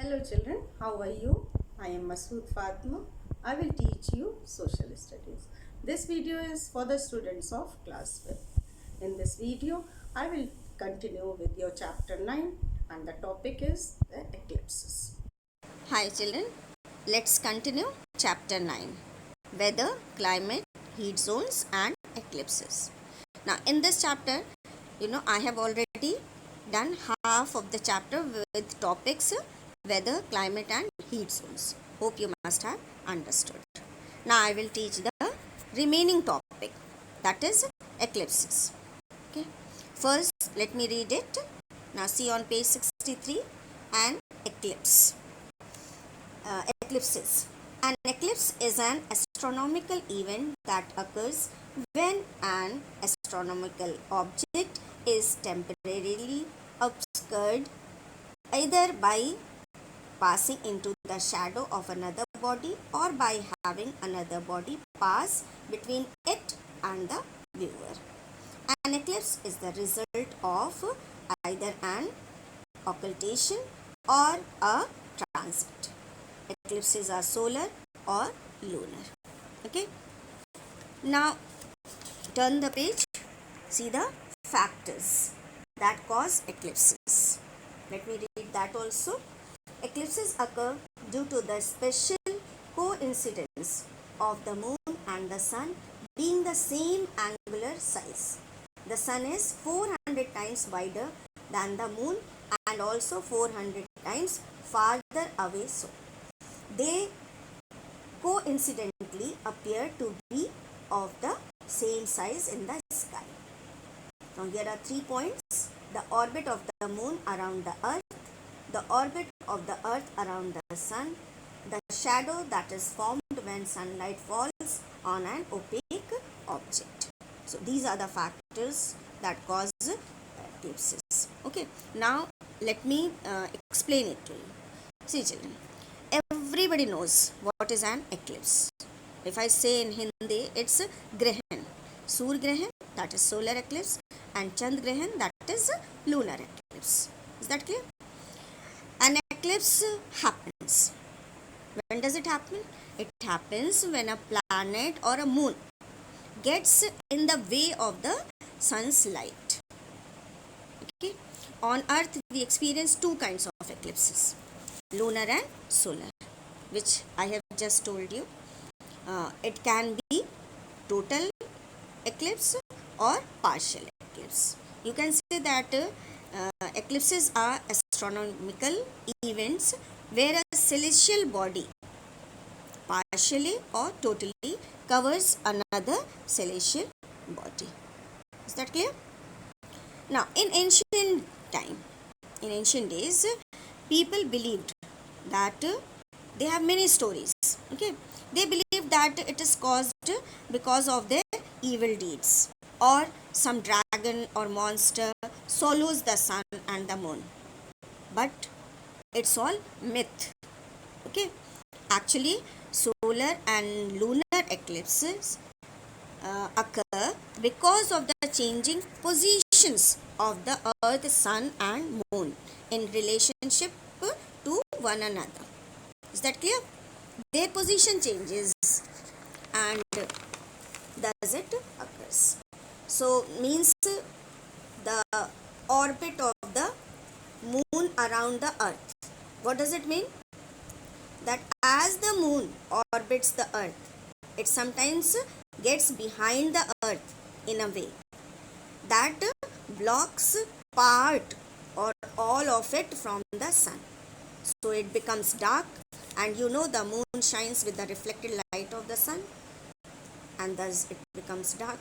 Hello children, how are you? I am Masood Fatma. I will teach you social studies. This video is for the students of class 5th. In this video, I will continue with your chapter 9 and the topic is the eclipses. Hi children, let's continue chapter 9, weather, climate, heat zones and eclipses. Now in this chapter, I have already done half of the chapter with topics weather, climate and heat zones. Hope you must have understood. Now I will teach the remaining topic, that is eclipses. Okay. First let me read it. Now see on page 63, an eclipse. Eclipses. An eclipse is an astronomical event that occurs when an astronomical object is temporarily obscured either by passing into the shadow of another body or by having another body pass between it and the viewer. An eclipse is the result of either an occultation or a transit. Eclipses are solar or lunar. Okay. Now turn the page. See the factors that cause eclipses. Let me read that also. Eclipses occur due to the special coincidence of the moon and the sun being the same angular size. The sun is 400 times wider than the moon and also 400 times farther away. So they coincidentally appear to be of the same size in the sky. Now here are 3 points: the orbit of the moon around the earth, the orbit of the earth around the sun, the shadow that is formed when sunlight falls on an opaque object. So these are the factors that cause eclipses. Okay, now let me explain it to you. See children, everybody knows what is an eclipse. If I say in Hindi, it's Grahan. Surya Grahan, that is solar eclipse, and Chand Grahan, that is lunar eclipse. Is that clear? An eclipse happens. When does it happen? It happens when a planet or a moon gets in the way of the sun's light. Okay? On earth, we experience two kinds of eclipses, lunar and solar, which I have just told you. It can be total eclipse or partial eclipse. You can say that eclipses are astronomical events where a celestial body partially or totally covers another celestial body. Is that clear? Now, in ancient days, people believed that they have many stories. Okay, they believe that it is caused because of their evil deeds, or some dragon or monster swallows the sun and the moon. But it's all myth. Okay, actually solar and lunar eclipses occur because of the changing positions of the earth, sun and moon in relationship to one another. Is that clear? Their position changes and thus it occurs. So means the orbit of the moon around the earth. What does it mean? That as the moon orbits the earth, it sometimes gets behind the earth in a way that blocks part or all of it from the sun. So it becomes dark, and the moon shines with the reflected light of the sun, and thus it becomes dark.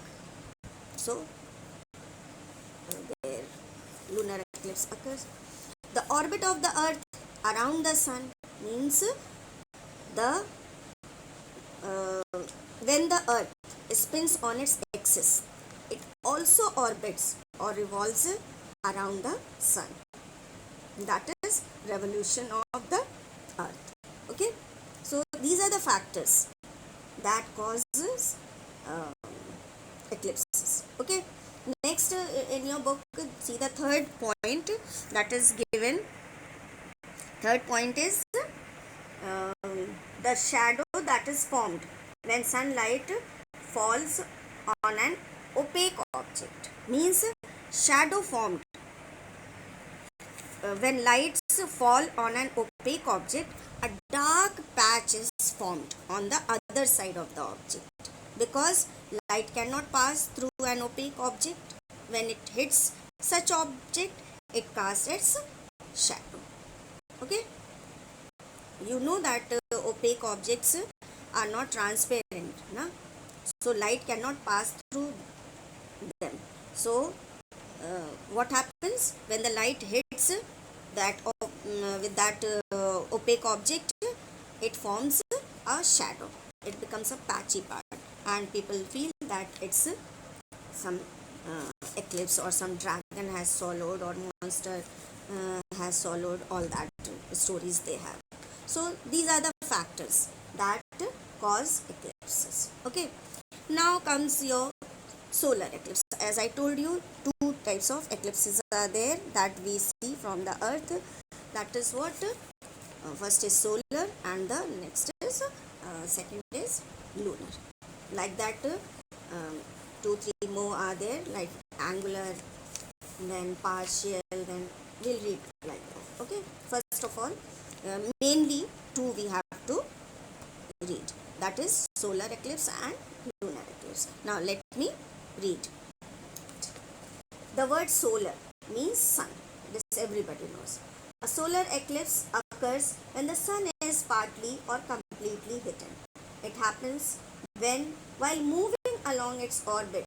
So their lunar eclipse occurs. The orbit of the earth around the sun means the when the earth spins on its axis, it also orbits or revolves around the sun. That is revolution of the earth. Okay, so these are the factors that causes eclipses. Okay, next in your book, see the third point that is given. Third point is the shadow that is formed when sunlight falls on an opaque object. Means shadow formed when lights fall on an opaque object, a dark patch is formed on the other side of the object, because light cannot pass through an opaque object. When it hits such object, it casts its shadow. Okay, you know that opaque objects are not transparent, na? So light cannot pass through them. So what happens when the light hits that with that opaque object? It forms a shadow. It becomes a patchy part, and people feel that it's some eclipse, or some dragon has swallowed, or monster has swallowed, all that stories they have. So these are the factors that cause eclipses. Okay, now comes your solar eclipse. As I told you, two types of eclipses are there that we see from the earth. That is what? First is solar, and the next is second is lunar. Like that, 2-3 more are there, like angular, then partial, then we'll read like that. Okay, first of all, mainly two we have to read. That is solar eclipse and lunar eclipse. Now let me read. The word solar means sun. This everybody knows. A solar eclipse occurs when the sun is partly or completely hidden. It happens when, while moving along its orbit,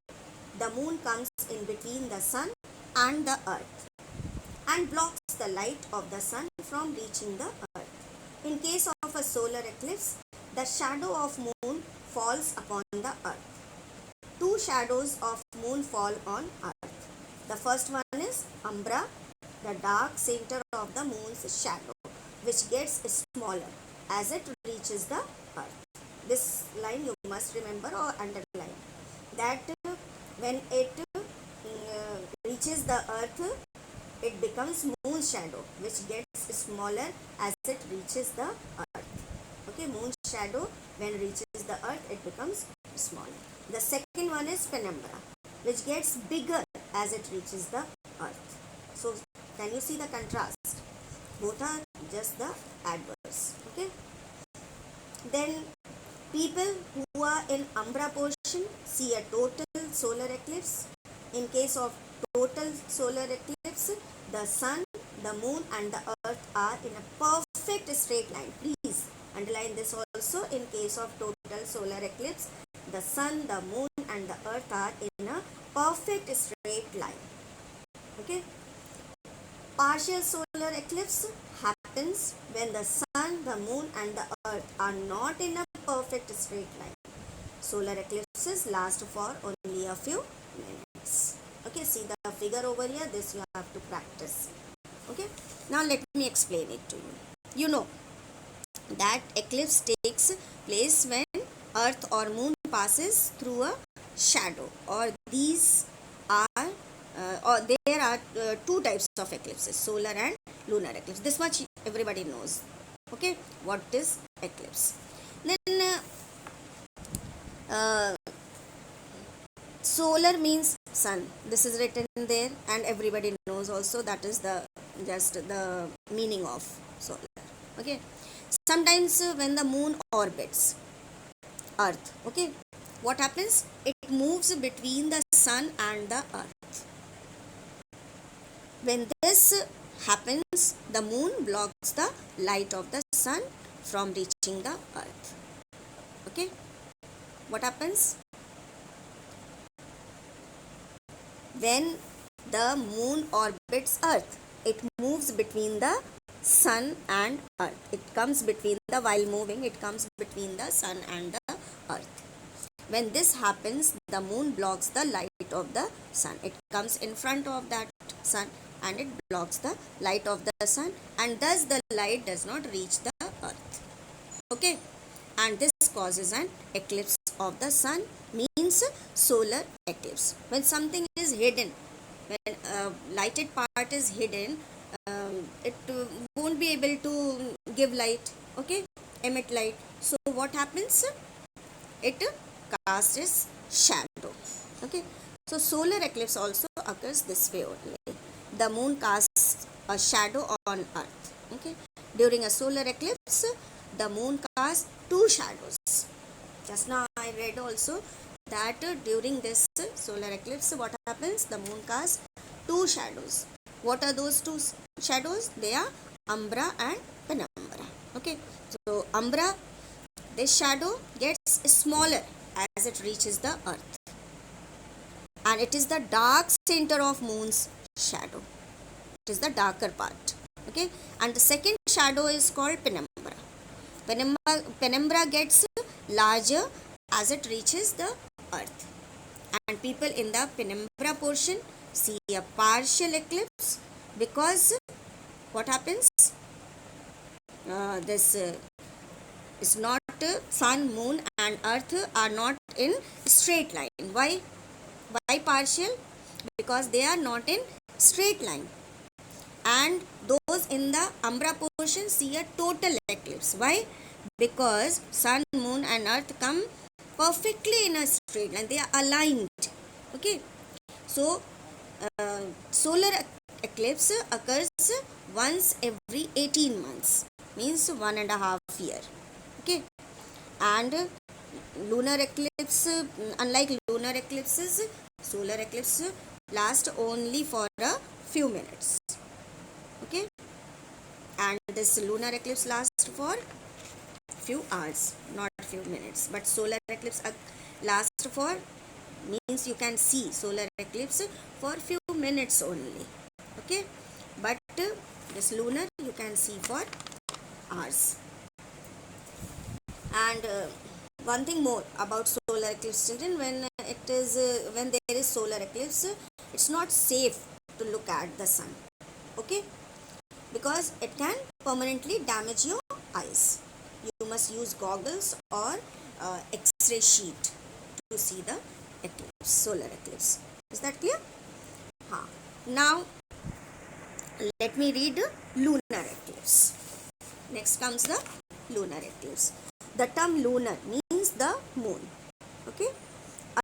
the moon comes in between the sun and the earth and blocks the light of the sun from reaching the earth. In case of a solar eclipse, the shadow of moon falls upon the earth. Two shadows of moon fall on earth. The first one is umbra, the dark center of the moon's shadow, which gets smaller as it reaches the earth. This line you must remember or underline, that when it reaches the earth, it becomes moon shadow, which gets smaller as it reaches the earth. Okay, moon shadow, when reaches the earth, it becomes smaller. The second one is penumbra, which gets bigger as it reaches the earth. So can you see the contrast? Both are just the adverse. Okay. Then people who are in umbra portion see a total solar eclipse. In case of total solar eclipse, the sun, the moon and the earth are in a perfect straight line. Please underline this also. In case of total solar eclipse, the sun, the moon and the earth are in a perfect straight line. Okay. Partial solar eclipse happens when the sun, the moon and the earth are not in a perfect straight line. Solar eclipses last for only a few minutes. Okay, see the figure over here, this you have to practice. Okay, now let me explain it to you. You know that eclipse takes place when earth or moon passes through a shadow, or these are or there are two types of eclipses, solar and lunar eclipse. This much everybody knows. Okay, what is eclipse? Then solar means sun. This is written there, and everybody knows also that is the just the meaning of solar. Okay, sometimes when the moon orbits earth, okay, what happens? It moves between the sun and the earth. When this happens, the moon blocks the light of the sun from reaching the earth. Okay, what happens? When the moon orbits earth, it moves between the sun and earth. It comes between the, while moving, it comes between the sun and the earth. When this happens, the moon blocks the light of the sun. It comes in front of that sun and it blocks the light of the sun, and thus the light does not reach the earth. Okay, and this causes an eclipse of the sun, means solar eclipse. When something is hidden, when lighted part is hidden it won't be able to give light, okay, emit light. So what happens? It casts its shadow, okay. So solar eclipse also occurs this way only. The moon casts a shadow on earth, okay. During a solar eclipse, the moon casts two shadows. Just now I read also that during this solar eclipse, what happens? The moon casts two shadows. What are those two shadows? They are umbra and penumbra, okay. So umbra, this shadow gets smaller as it reaches the earth, and it is the dark center of moon's shadow. It is the darker part, okay. And the second shadow is called penumbra. Penumbra gets larger as it reaches the earth, and people in the penumbra portion see a partial eclipse because what happens? This is not sun, moon, and earth are not in straight line. Why partial? Because they are not in straight line. And those in the umbra portion see a total eclipse. Why? Because sun, moon, and earth come perfectly in a straight line. They are aligned. Okay. So solar eclipse occurs once every 18 months, means 1.5 year, okay. And lunar eclipse, unlike lunar eclipses, solar eclipse last only for a few minutes, okay. And this lunar eclipse lasts for few hours, not few minutes. But solar eclipse lasts for, means you can see solar eclipse for few minutes only, okay. But this lunar you can see for hours. And one thing more about solar eclipse, children, when there is solar eclipse, it's not safe to look at the sun, okay, because it can permanently damage your eyes. You must use goggles or x-ray sheet to see the eclipse, solar eclipse. Is that clear? Now let me read lunar eclipse. Next comes the lunar eclipse. The term lunar means the moon, okay.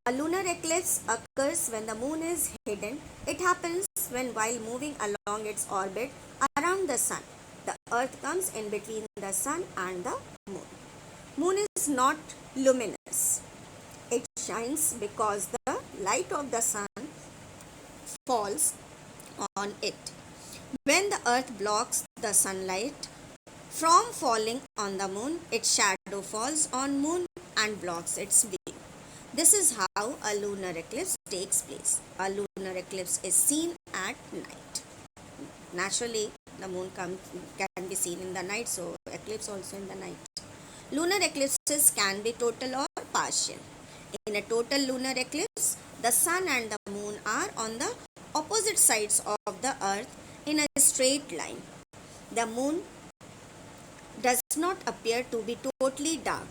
A lunar eclipse occurs when the moon is hidden. It happens when, while moving along its orbit around the sun, the earth comes in between the sun and the moon. Moon is not luminous. It shines because the light of the sun falls on it. When the earth blocks the sunlight from falling on the moon, its shadow falls on moon and blocks its view. This is how a lunar eclipse takes place. A lunar eclipse is seen at night. Naturally, the moon can be seen in the night, so eclipse also in the night. Lunar eclipses can be total or partial. In a total lunar eclipse, the sun and the moon are on the opposite sides of the earth in a straight line. The moon does not appear to be totally dark,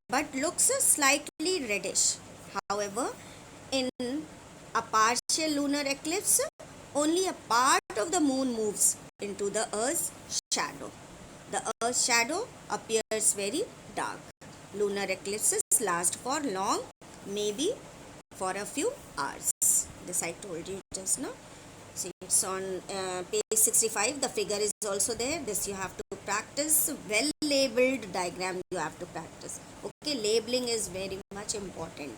but looks slightly reddish. However, in a partial lunar eclipse, only a part of the moon moves into the earth's shadow. The earth's shadow appears very dark. Lunar eclipses last for long, maybe for a few hours. This I told you just now. See, it's on page 65. The figure is also there. This you have to practice. Well labeled diagram you have to practice. Okay, labeling is very much important.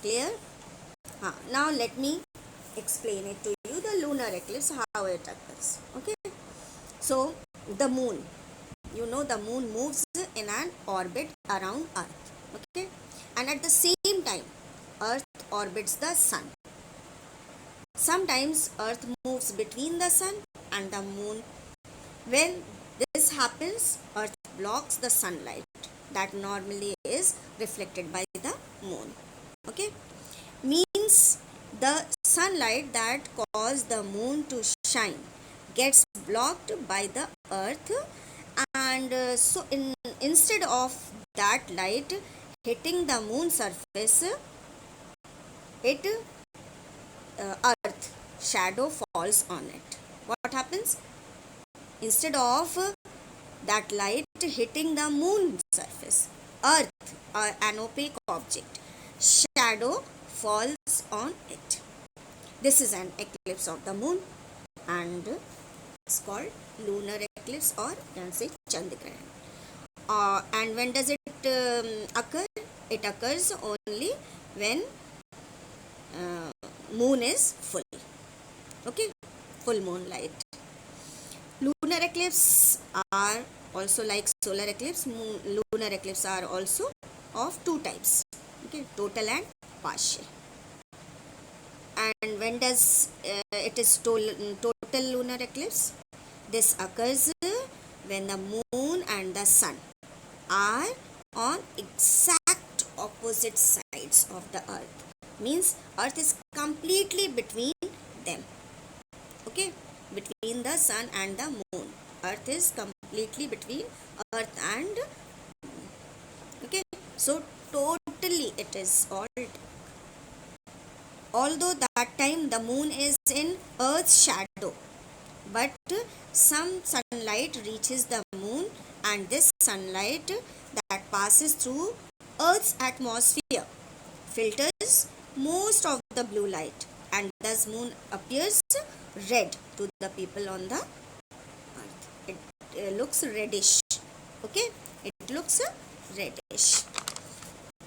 Clear? Now let me explain it to you. The lunar eclipse, how it occurs. Okay. So the moon, you know, the moon moves in an orbit around earth, okay, and at the same time earth orbits the sun. Sometimes earth moves between the sun and the moon. When this happens, earth blocks the sunlight that normally is reflected by the moon, okay. Means the sunlight that causes the moon to shine gets blocked by the earth, and so instead of that light hitting the moon surface, it earth shadow falls on it. What happens? instead of that light hitting the moon surface, earth, an opaque object, shadow falls on it. This is an eclipse of the moon, and it's called lunar eclipse, or you can say Chandragrahan. And when does it occur? It occurs only when moon is full. Okay, full moonlight. Lunar eclipse are also like solar eclipse. Lunar eclipse are also of two types. Okay, total and partial. And when does it is total lunar eclipse? This occurs when the moon and the sun are on exact opposite sides of the earth. Means earth is completely between them. Okay, between the sun and the moon. Earth is completely between earth and moon. Okay, so totally it is all. Although that time the moon is in earth's shadow, but some sunlight reaches the moon, and this sunlight that passes through earth's atmosphere filters most of the blue light, and thus moon appears red to the people on the earth. It looks reddish. Okay, it looks reddish.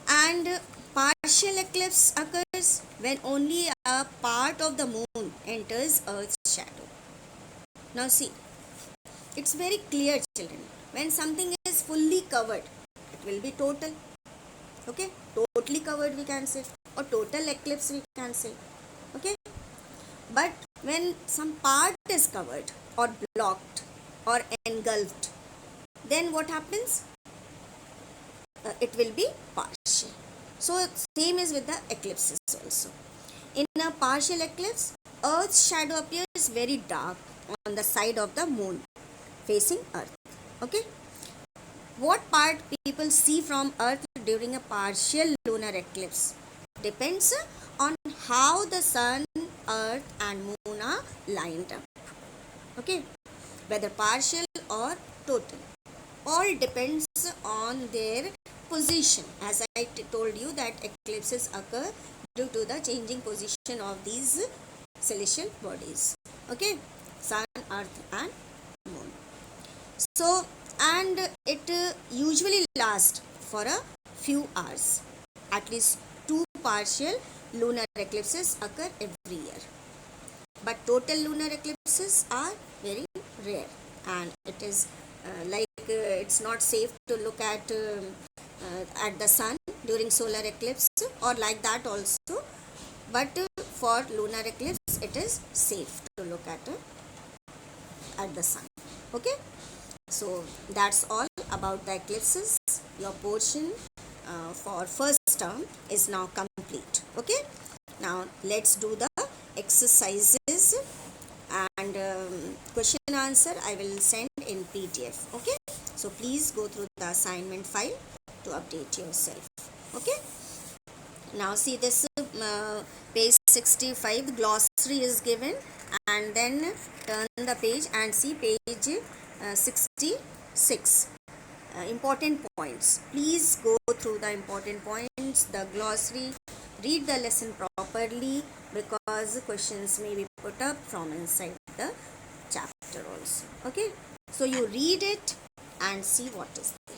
And partial eclipse occurs when only a part of the moon enters earth's shadow. Now see, it's very clear, children. When something is fully covered, it will be total. Okay, totally covered we can say, or total eclipse we can say. Okay, but when some part is covered or blocked or engulfed, then what happens? It will be partial. So same is with the eclipses also. In a partial eclipse, earth's shadow appears very dark on the side of the moon facing earth. Okay, what part people see from earth during a partial lunar eclipse depends on how the sun, earth and moon are lined up. Okay, whether partial or total, all depends on their position. As I told you that eclipses occur due to the changing position of these celestial bodies. Okay, sun, earth and moon. So, and it usually lasts for a few hours. At least 2 partial lunar eclipses occur every year. But total lunar eclipses are very rare, and it is it's not safe to look at the sun during solar eclipse or like that also. But for lunar eclipse, it is safe to look at the sun. Okay, so that's all about the eclipses. Your portion for first term is now complete. Okay, now let's do the exercises, and question answer I will send in PDF. Okay, so please go through the assignment file to update yourself. Okay, now see this page 65 glossary is given, and then turn the page and see page 66. Important points. Please go through the important points, the glossary, read the lesson properly, because questions may be put up from inside the chapter also. Okay, so you read it and see what is there.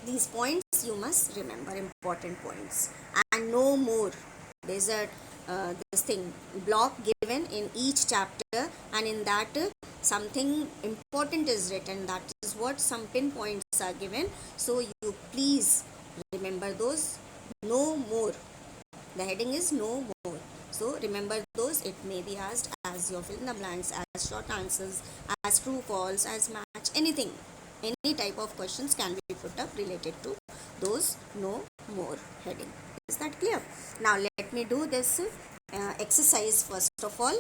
These points you must remember, important points, and no more. There's a this thing block given in each chapter, and in that something important is written. That is what some pinpoints are given. So you please remember those. No more. The heading is no more. So remember those. It may be asked as your fill in the blanks, as short answers, as true, false, as match, anything. Any type of questions can be put up related to those no more heading. Is that clear? Now let me do this exercise first of all.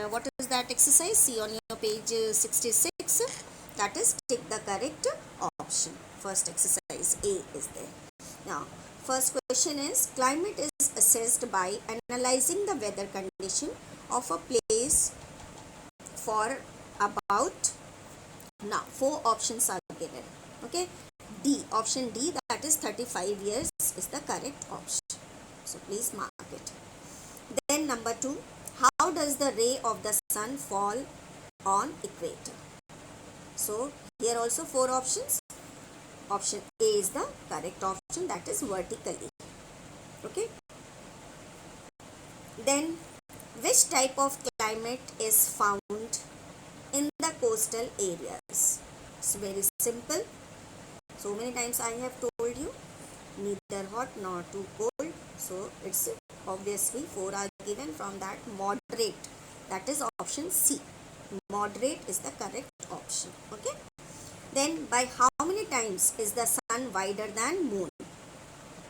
What is that exercise? See on your page 66. That is tick the correct option. First exercise A is there. Now first question is, climate is assessed by analyzing the weather condition of a place for about Now 4 options are given. Okay, D, option D, that is 35 years is the correct option. So please mark it. Then number 2, how does the ray of the sun fall on equator? So here also 4 options. Option A is the correct option, that is vertically. Okay. Then which type of climate is found in the coastal areas? It's very simple. So many times I have told you, neither hot nor too cold. So it's obviously 4 are given, from that moderate, that is option C. Moderate is the correct option. Okay. Then by how many times is the sun wider than moon?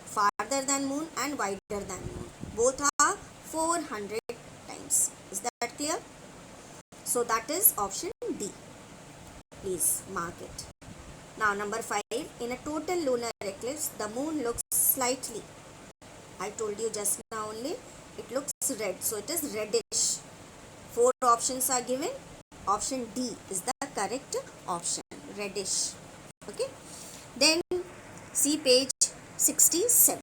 Farther than moon and wider than moon. Both are 400 times. Is that clear? So that is option D. Please mark it. Now number 5. In a total lunar eclipse, the moon looks slightly, I told you just now only, it looks red. So it is reddish. 4 options are given. Option D is the correct option. Reddish. Okay. Then see page 67.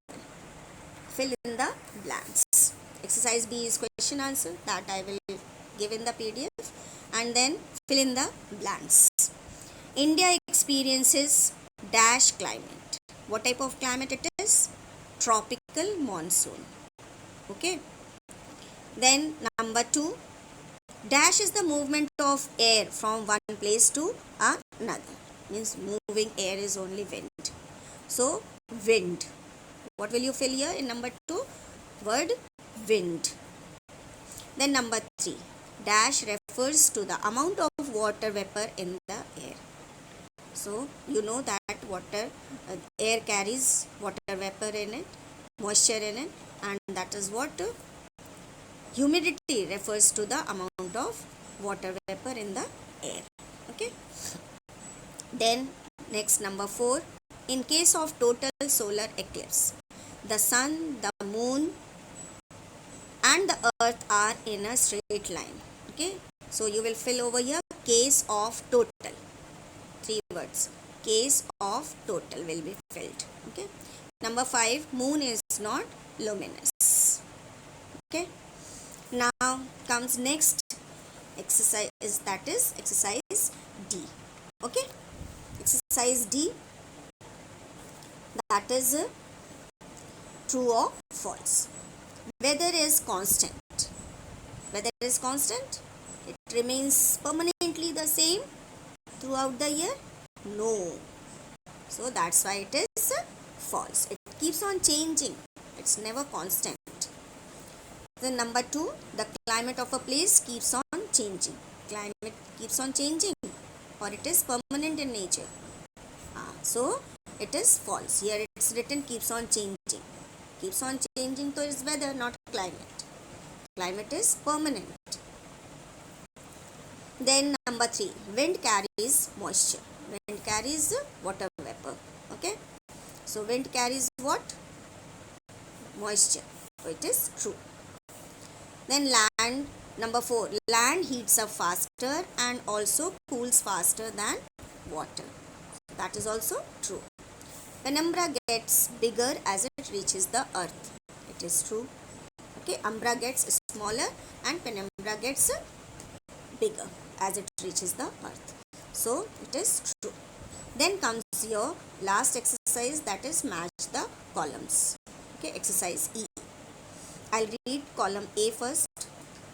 Fill in the blanks. Exercise B is question answer that I will give in the PDF, and then fill in the blanks. India experiences dash climate. What type of climate it is? Tropical monsoon. Okay. Then number 2, dash is the movement of air from one place to another. Means moving air is only wind. So wind. What will you fill here in number 2? Word wind. Then number 3, dash refers to the amount of water vapor in the air. So you know that air carries water vapor in it, moisture in it, and that is what humidity refers to the amount of water vapor in the air. Okay. Then next number 4, in case of total solar eclipse, the sun, the moon and the earth are in a straight line. Okay. So you will fill over here case of total. 3 words. Case of total will be filled. Okay. Number 5, moon is not luminous. Okay. Now comes next exercise, that is exercise D. Okay. Exercise D, that is true or false. Weather is constant. Weather is constant. It remains permanently the same throughout the year? No. So that's why it is false. It keeps on changing. It's never constant. Then number 2, the climate of a place keeps on changing. Climate keeps on changing, or it is permanent in nature. So it is false. Here it's written keeps on changing. Keeps on changing, so it's weather, not climate. Climate is permanent. Then number 3, wind carries moisture. Wind carries water vapor. Okay. So wind carries what? Moisture. So it is true. Then land, number 4, land heats up faster and also cools faster than water. That is also true. Penumbra gets bigger as it reaches the earth. It is true. Okay, umbra gets smaller and penumbra gets bigger as it reaches the earth. So it is true. Then comes your last exercise, that is match the columns. Okay, exercise E. I'll read column A first.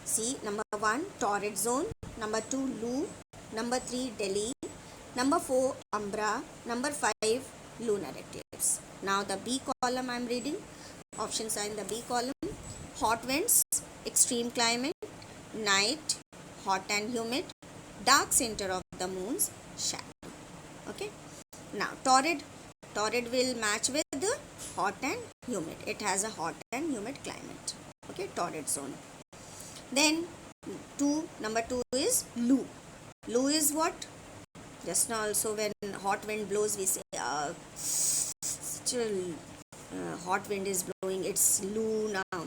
See, number 1, torrid zone. Number 2, Lu. Number 3, Delhi. Number 4, umbra. Number 5, lunar eclipse. Now the B column I am reading. Options are in the B column. Hot winds, extreme climate, night, hot and humid, dark center of the moon's shadow. Okay. Now torrid will match with the hot and humid. It has a hot and humid climate. Okay, torrid zone. Then number 2 is Lu. Lu is what? Just now also when hot wind blows, we say hot wind is blowing, it's Lu now.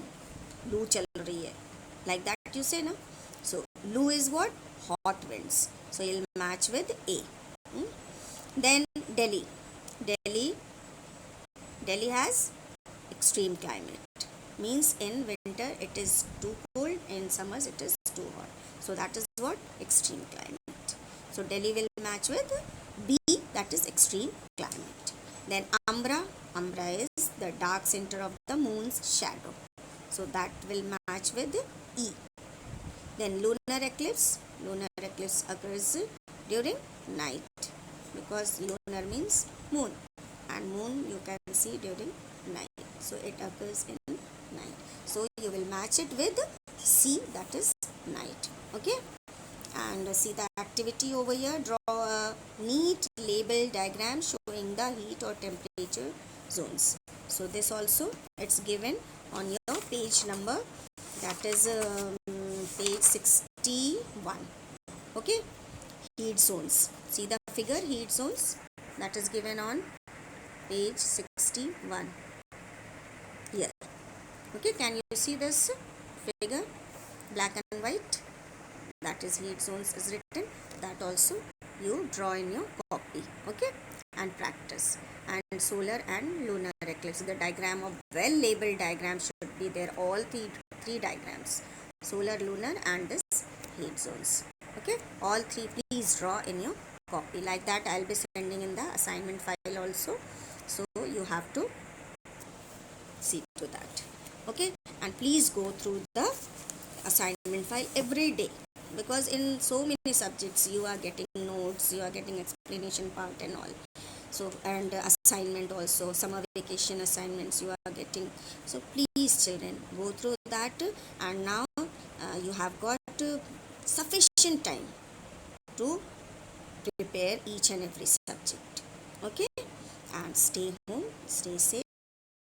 Lu chal rahi hai. Like that you say, no? So Lu is what? Hot winds. So you'll match with A. Then Delhi. Delhi Delhi has extreme climate. Means in winter it is too cold, in summers it is too hot. So that is what extreme climate. So Delhi will match with B, that is extreme climate. Then Ambra. Ambra is the dark center of the moon's shadow. So that will match with E. Then lunar eclipse. Lunar eclipse occurs during night because lunar means moon, and moon you can see during night. So it occurs in night. So you will match it with C, that is night. Okay. And see the activity over here. Draw a neat label diagram showing the heat or temperature zones. So this also it's given on your page number, that is page 61. Okay. Heat zones. See the figure, heat zones, that is given on page 61 here. Okay, can you see this figure, black and white? That is heat zones is written. That also you draw in your copy. Okay, and practice. And solar and lunar eclipse, the diagram of well labeled diagram should be there, all three diagrams, solar, lunar and this heat zones. Okay, all three please draw in your copy. Like that I'll be sending in the assignment file also, so you have to see to that. Okay, and please go through the assignment file every day, because in so many subjects you are getting notes, you are getting explanation part and all. So and assignment also, summer vacation assignments you are getting. So please children, go through that, and now you have got sufficient time to prepare each and every subject. Okay, and stay home, stay safe.